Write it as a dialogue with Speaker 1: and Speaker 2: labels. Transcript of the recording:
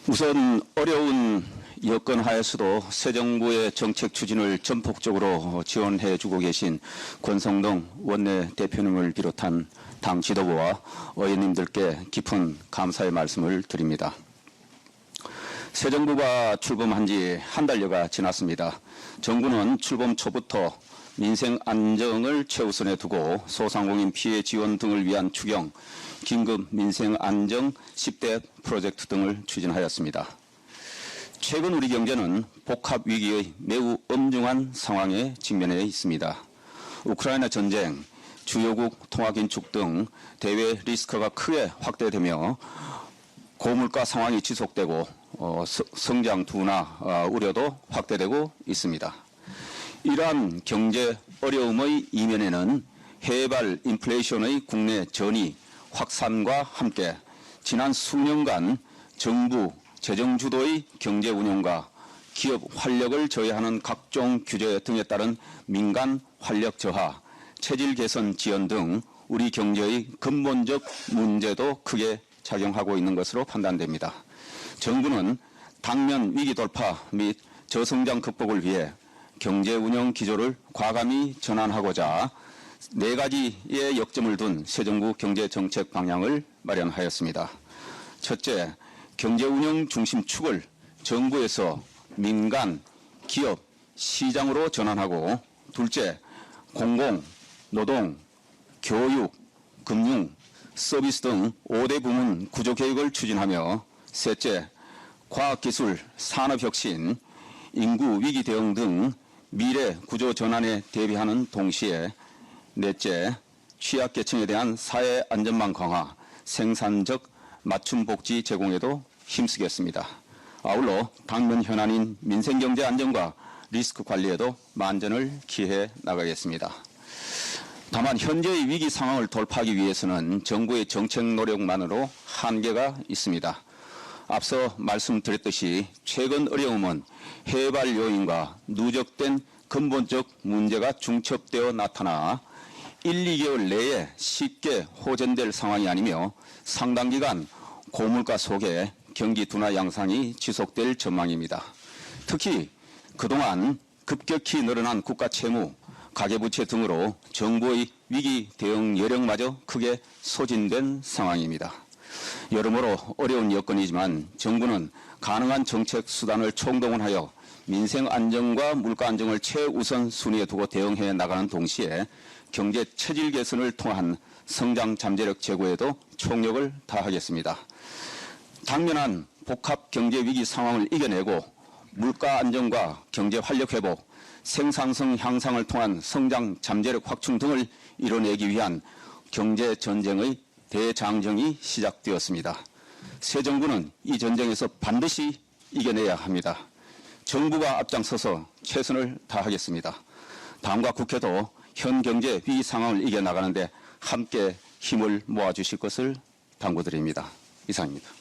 Speaker 1: 우선 어려운 여건 하에서도 새 정부의 정책 추진을 전폭적으로 지원해주고 계신 권성동 원내대표님을 비롯한 당 지도부와 의원님들께 깊은 감사의 말씀을 드립니다. 새 정부가 출범한 지 한 달여가 지났습니다. 정부는 출범 초부터 민생 안정을 최우선에 두고 소상공인 피해 지원 등을 위한 추경, 긴급 민생 안정 10대 프로젝트 등을 추진하였습니다. 최근 우리 경제는 복합 위기의 매우 엄중한 상황에 직면해 있습니다. 우크라이나 전쟁, 주요국 통화 긴축 등 대외 리스크가 크게 확대되며 고물가 상황이 지속되고 성장 둔화 우려도 확대되고 있습니다. 이러한 경제 어려움의 이면에는 해발 인플레이션의 국내 전이 확산과 함께 지난 수년간 정부 재정 주도의 경제 운용과 기업 활력을 저해하는 각종 규제 등에 따른 민간 활력 저하, 체질 개선 지연 등 우리 경제의 근본적 문제도 크게 작용하고 있는 것으로 판단됩니다. 정부는 당면 위기 돌파 및 저성장 극복을 위해 경제 운영 기조를 과감히 전환하고자 4가지의 역점을 둔 새 정부 경제 정책 방향을 마련하였습니다. 첫째, 경제 운영 중심 축을 정부에서 민간, 기업, 시장으로 전환하고, 둘째, 공공, 노동, 교육, 금융, 서비스 등 5대 부문 구조 계획을 추진하며, 셋째, 과학기술, 산업혁신, 인구 위기 대응 등 미래 구조 전환에 대비하는 동시에, 넷째, 취약계층에 대한 사회 안전망 강화, 생산적 맞춤 복지 제공에도 힘쓰겠습니다. 아울러 당면 현안인 민생경제 안정과 리스크 관리에도 만전을 기해 나가겠습니다. 다만 현재의 위기 상황을 돌파하기 위해서는 정부의 정책 노력만으로 한계가 있습니다. 앞서 말씀드렸듯이 최근 어려움은 해발 요인과 누적된 근본적 문제가 중첩되어 나타나 1, 2개월 내에 쉽게 호전될 상황이 아니며 상당 기간 고물가 속에 경기 둔화 양상이 지속될 전망입니다. 특히 그동안 급격히 늘어난 국가 채무, 가계부채 등으로 정부의 위기 대응 여력마저 크게 소진된 상황입니다. 여러모로 어려운 여건이지만 정부는 가능한 정책 수단을 총동원하여 민생 안정과 물가 안정을 최우선 순위에 두고 대응해 나가는 동시에 경제 체질 개선을 통한 성장 잠재력 제고에도 총력을 다하겠습니다. 당면한 복합 경제 위기 상황을 이겨내고 물가 안정과 경제 활력 회복, 생산성 향상을 통한 성장 잠재력 확충 등을 이뤄내기 위한 경제 전쟁의 대장정이 시작되었습니다. 새 정부는 이 전쟁에서 반드시 이겨내야 합니다. 정부가 앞장서서 최선을 다하겠습니다. 당과 국회도 현 경제 위기 상황을 이겨나가는데 함께 힘을 모아주실 것을 당부드립니다. 이상입니다.